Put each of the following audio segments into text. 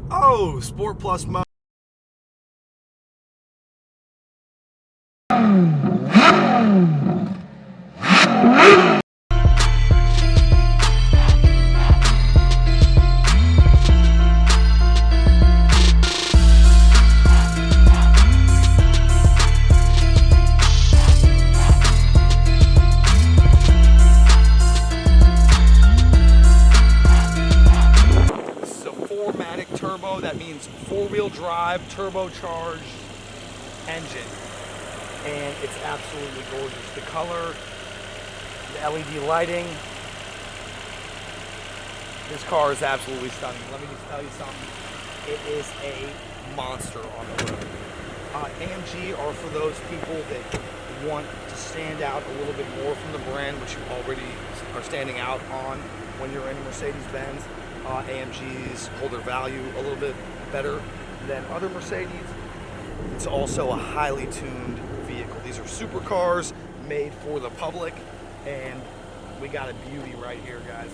Oh, Sport Plus mode. Turbo, that means four-wheel drive, turbocharged engine, and it's absolutely gorgeous. The color, the LED lighting, this car is absolutely stunning. Let me just tell you something, it is a monster on the road. AMG are for those people that want to stand out a little bit more from the brand, which you already are standing out on when you're in a Mercedes-Benz. AMGs hold their value a little bit better than other Mercedes. It's also a highly tuned vehicle. These are supercars made for the public, and we got a beauty right here, guys.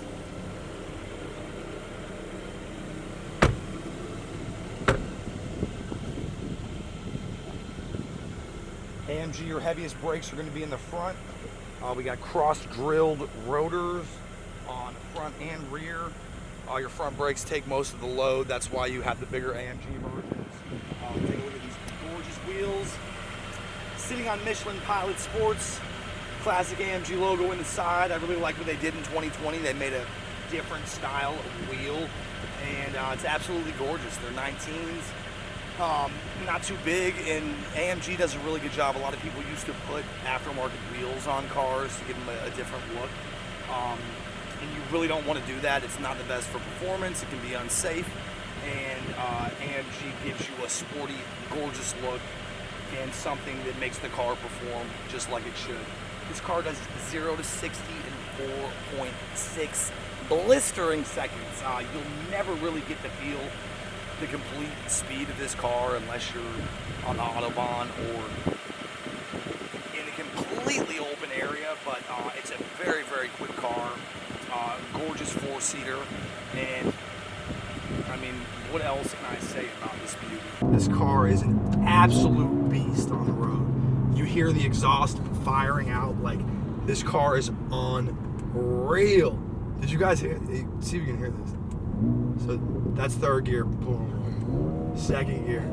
AMG, your heaviest brakes are going to be in the front. We got cross-drilled rotors on front and rear. Your front brakes take most of the load. That's why you have the bigger AMG versions. Take a look at these gorgeous wheels. Sitting on Michelin Pilot Sports. Classic AMG logo in the side. I really like what they did in 2020. They made a different style of wheel, and it's absolutely gorgeous. They're 19s. Not too big, and AMG does a really good job. A lot of people used to put aftermarket wheels on cars to give them a different look. And you really don't want to do that. It's not the best for performance. It can be unsafe, and AMG gives you a sporty, gorgeous look and something that makes the car perform just like it should. This car does 0 to 60 in 4.6 blistering seconds. You'll never really get to feel the complete speed of this car unless you're on the Autobahn or in a completely open area, but it's a very, very quick car. Gorgeous four-seater, and I mean, what else can I say about this beauty? This car is an absolute beast on the road. You hear the exhaust firing out like this car is unreal. Did you guys hear? See if you can hear this. So that's third gear. Second gear.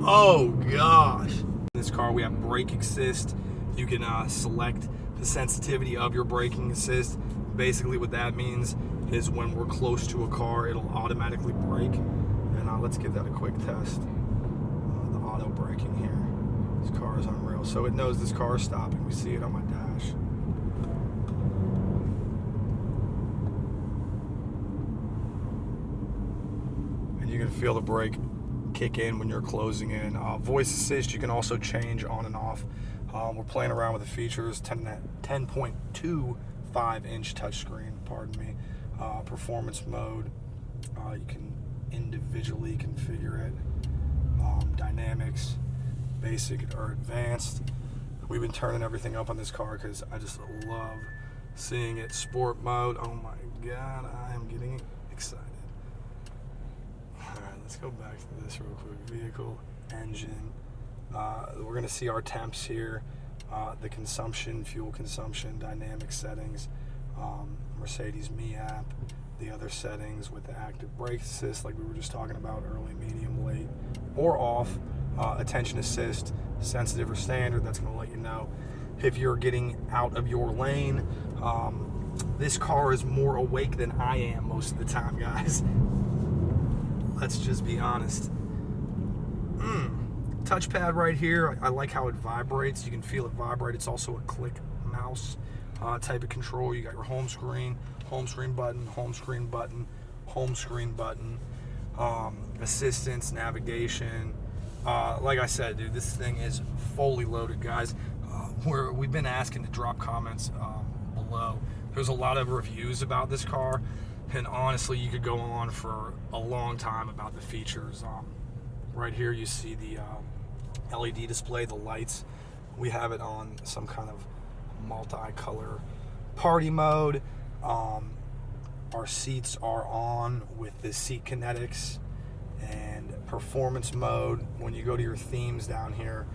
Oh gosh. In this car we have brake assist. You can select the sensitivity of your braking assist. Basically what that means is when we're close to a car, it'll automatically brake. And let's give that a quick test. The auto braking here. This car is unreal. So it knows this car is stopping. We see it on my dash. And you can feel the brake kick in when you're closing in. Voice assist, you can also change on and off. We're playing around with the features. 10.25-inch touchscreen, pardon me. Performance mode, you can individually configure it. Dynamics, basic or advanced. We've been turning everything up on this car because I just love seeing it. Sport mode, oh my god, I am getting excited. Alright, let's go back to this real quick. Vehicle, engine. We're going to see our temps here, the consumption, fuel consumption, dynamic settings, Mercedes Me app, the other settings with the active brake assist like we were just talking about, early, medium, late, or off, attention assist, sensitive or standard. That's going to let you know if you're getting out of your lane. This car is more awake than I am most of the time, guys. Let's just be honest. Touchpad right here, I like how it vibrates. You can feel it vibrate. It's also a click mouse type of control. You got your home screen button, home screen button, home screen button, assistance, navigation. Like I said, dude, this thing is fully loaded, guys. We've been asking to drop comments below. There's a lot of reviews about this car, and honestly, you could go on for a long time about the features. Right here you see the LED display, the lights. We have it on some kind of multi-color party mode. Our seats are on with the seat kinetics and performance mode. When you go to your themes down here,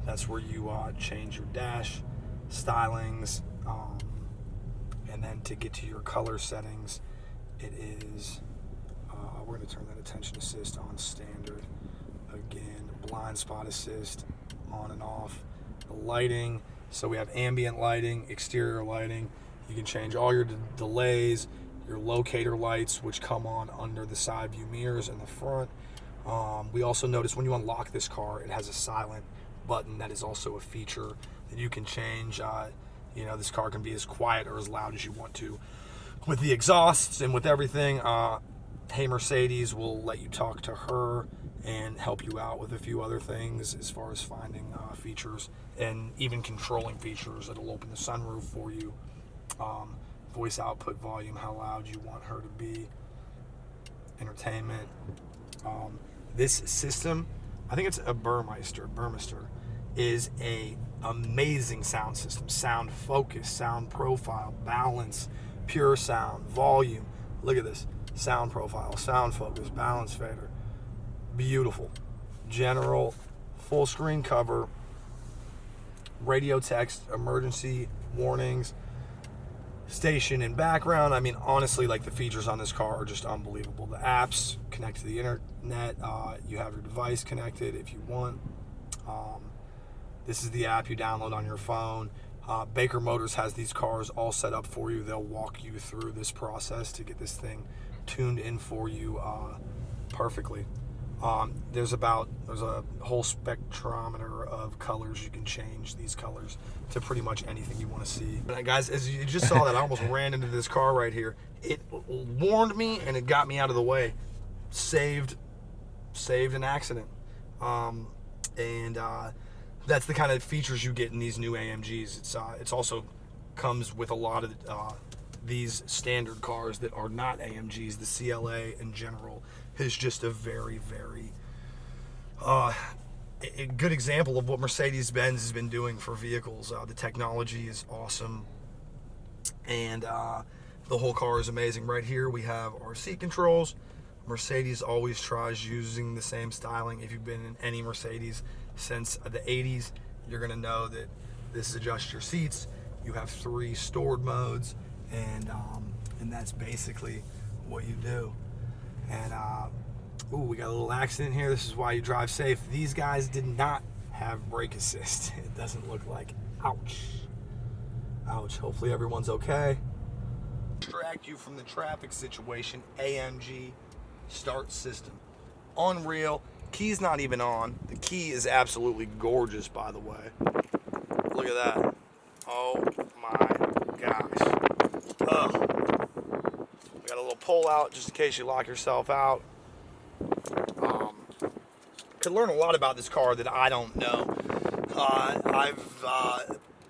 that's where you change your dash stylings, and then to get to your color settings, it is we're going to turn that attention assist on standard. Again, blind spot assist on and off. The lighting, so we have ambient lighting, exterior lighting. You can change all your delays, your locator lights, which come on under the side view mirrors in the front. We also notice when you unlock this car, it has a silent button that is also a feature that you can change. This car can be as quiet or as loud as you want to. With the exhausts and with everything, Hey Mercedes will let you talk to her and help you out with a few other things as far as finding features and even controlling features. It'll open the sunroof for you, voice output volume, how loud you want her to be, entertainment. This system, I think it's a Burmeister, is a amazing sound system. Sound focus, sound profile, balance, pure sound, volume. Look at this. Sound profile, sound focus, balance fader. Beautiful. General, full screen cover, radio text, emergency warnings, station and background. I mean, honestly, like, the features on this car are just unbelievable. The apps connect to the internet. You have your device connected if you want. This is the app you download on your phone. Baker Motors has these cars all set up for you. They'll walk you through this process to get this thing tuned in for you perfectly. There's a whole spectrometer of colors. You can change these colors to pretty much anything you want to see. But guys, as you just saw that, I almost ran into this car right here. It warned me and it got me out of the way. Saved an accident. That's the kind of features you get in these new AMGs. It's also comes with a lot of these standard cars that are not AMGs. The CLA in general is just a very, very a good example of what Mercedes-Benz has been doing for vehicles. The technology is awesome, and the whole car is amazing. Right here we have our seat controls. Mercedes always tries using the same styling. If you've been in any Mercedes since the 80s, you're gonna know that this is adjust your seats. You have 3 stored modes, and that's basically what you do. And we got a little accident here. This is why you drive safe. These guys did not have brake assist. It doesn't look like. Ouch. Hopefully everyone's okay. Distract you from the traffic situation. AMG start system. Unreal. Key's not even on. The key is absolutely gorgeous, by the way. Look at that. Oh my gosh. We got a little pull out just in case you lock yourself out. Could learn a lot about this car that I don't know. I've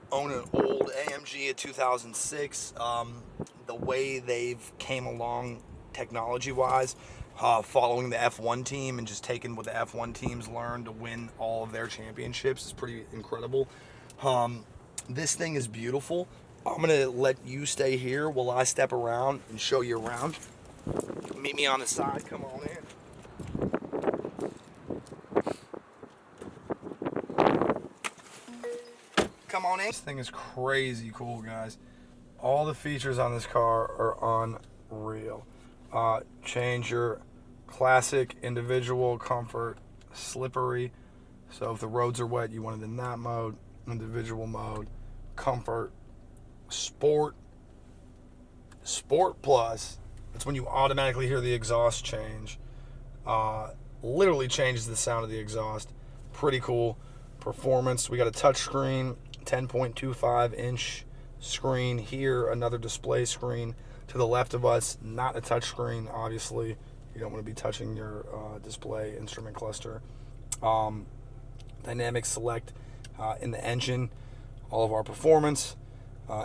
owned an old AMG, a 2006. The way they've came along technology-wise, following the F1 team and just taking what the F1 teams learned to win all of their championships is pretty incredible. This thing is beautiful. I'm gonna let you stay here while I step around and show you around. Meet me on the side. Come on in. Come on in. This thing is crazy cool, guys. All the features on this car are unreal. Change your classic, individual, comfort, slippery. So if the roads are wet, you want it in that mode. Individual mode, comfort, sport plus. That's when you automatically hear the exhaust change. Literally changes the sound of the exhaust. Pretty cool. Performance, we got a touch screen, 10.25 inch screen here, another display screen to the left of us, not a touch screen, obviously. You don't want to be touching your display instrument cluster. Dynamic select in the engine, all of our performance,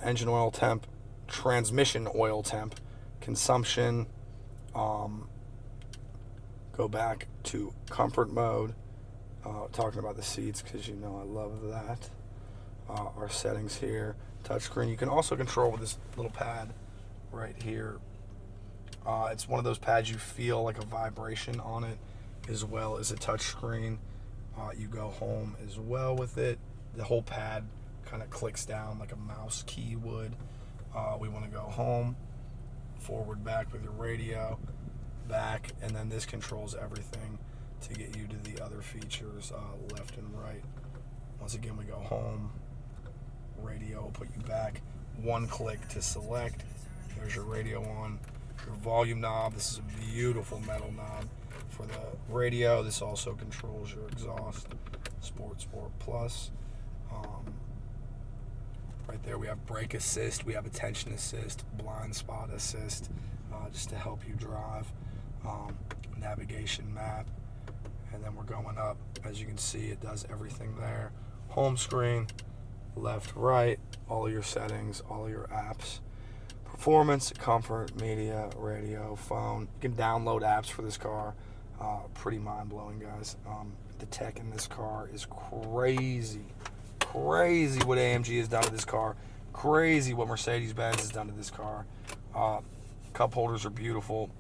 engine oil temp, transmission oil temp, consumption. Go back to comfort mode, talking about the seats because you know I love that. Our settings here, touchscreen. You can also control with this little pad right here It's one of those pads you feel like a vibration on it, as well as a touch screen. You go home as well with it. The whole pad kind of clicks down like a mouse key would. We want to go home, forward, back with your radio, back, and then this controls everything to get you to the other features, left and right. Once again, we go home, radio will put you back. One click to select. There's your radio on. Your volume knob. This is a beautiful metal knob for the radio. This also controls your exhaust. Sport Plus. Right there we have brake assist, we have attention assist, blind spot assist, just to help you drive. Navigation map, and then we're going up. As you can see, it does everything there. Home screen, left, right, all of your settings, all of your apps. Performance, comfort, media, radio, phone. You can download apps for this car. Pretty mind-blowing, guys. The tech in this car is crazy. Crazy what AMG has done to this car. Crazy what Mercedes-Benz has done to this car. Cup holders are beautiful.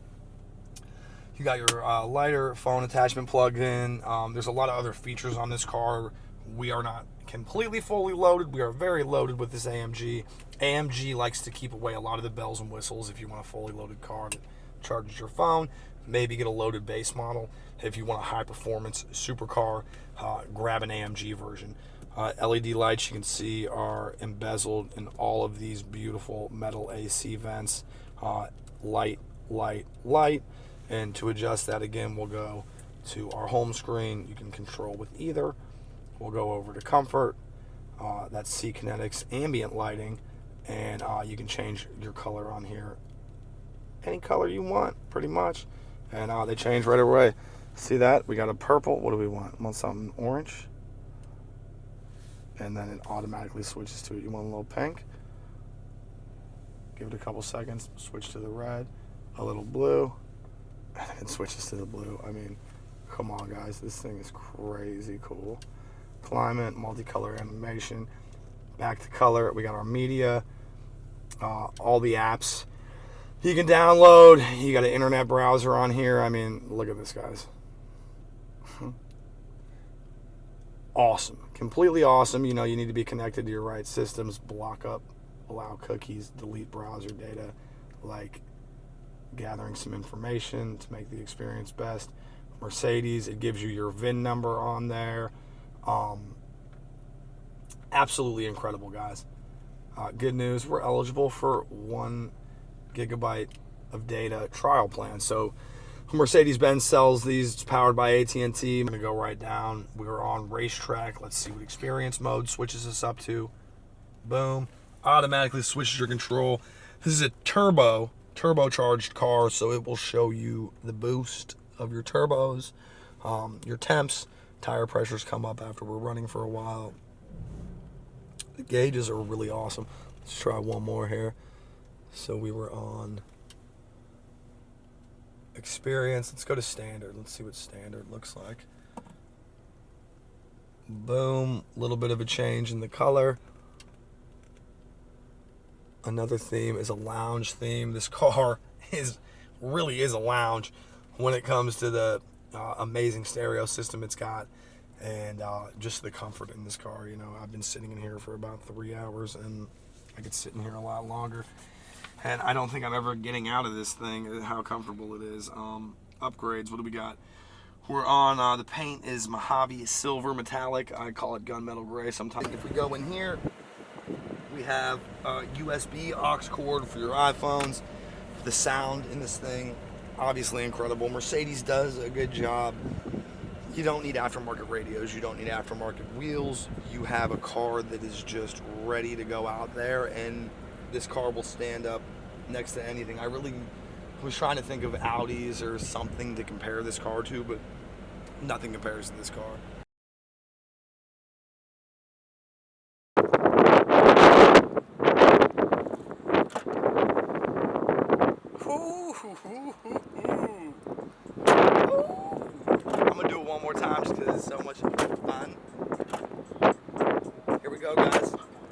You got your lighter phone attachment plugged in. There's a lot of other features on this car. We are not completely fully loaded. We are very loaded with this AMG. AMG likes to keep away a lot of the bells and whistles if you want a fully loaded car that charges your phone. Maybe get a loaded base model. If you want a high performance supercar, grab an AMG version. LED lights, you can see, are embezzled in all of these beautiful metal AC vents. Light. And to adjust that again, we'll go to our home screen. You can control with either. We'll go over to comfort. That's C Kinetics ambient lighting. And you can change your color on here. Any color you want, pretty much. And they change right away. See that? We got a purple. What do we want? Want something orange? And then it automatically switches to it. You want a little pink? Give it a couple seconds. Switch to the red. A little blue. And then it switches to the blue. I mean, come on, guys. This thing is crazy cool. Climate, multicolor animation. Back to color. We got our media. All the apps you can download. You got an internet browser on here. I mean, look at this, guys. Awesome. Completely awesome. You know, you need to be connected to your right systems. Block up, allow cookies, delete browser data, like gathering some information to make the experience best. Mercedes, it gives you your VIN number on there. Absolutely incredible, guys. Good news, we're eligible for 1 gigabyte of data trial plan. So Mercedes-Benz sells these. It's powered by AT&T. I'm going to go right down. We're on racetrack. Let's see what experience mode switches us up to. Boom. Automatically switches your control. This is a turbocharged car, so it will show you the boost of your turbos, your temps. Tire pressures come up after we're running for a while. The gauges are really awesome. Let's try one more here. So we were on experience. Let's go to standard. Let's see what standard looks like. Boom. A little bit of a change in the color. Another theme is a lounge theme. This car really is a lounge when it comes to the amazing stereo system it's got, and just the comfort in this car. You know, I've been sitting in here for about 3 hours, and I could sit in here a lot longer. And I don't think I'm ever getting out of this thing, how comfortable it is. Upgrades, what do we got? We're on, the paint is Mojave Silver Metallic. I call it gunmetal gray sometimes. If we go in here, we have a USB aux cord for your iPhones. The sound in this thing, obviously incredible. Mercedes does a good job. You don't need aftermarket radios. You don't need aftermarket wheels. You have a car that is just ready to go out there, and this car will stand up next to anything. I really was trying to think of Audis or something to compare this car to, but nothing compares to this car.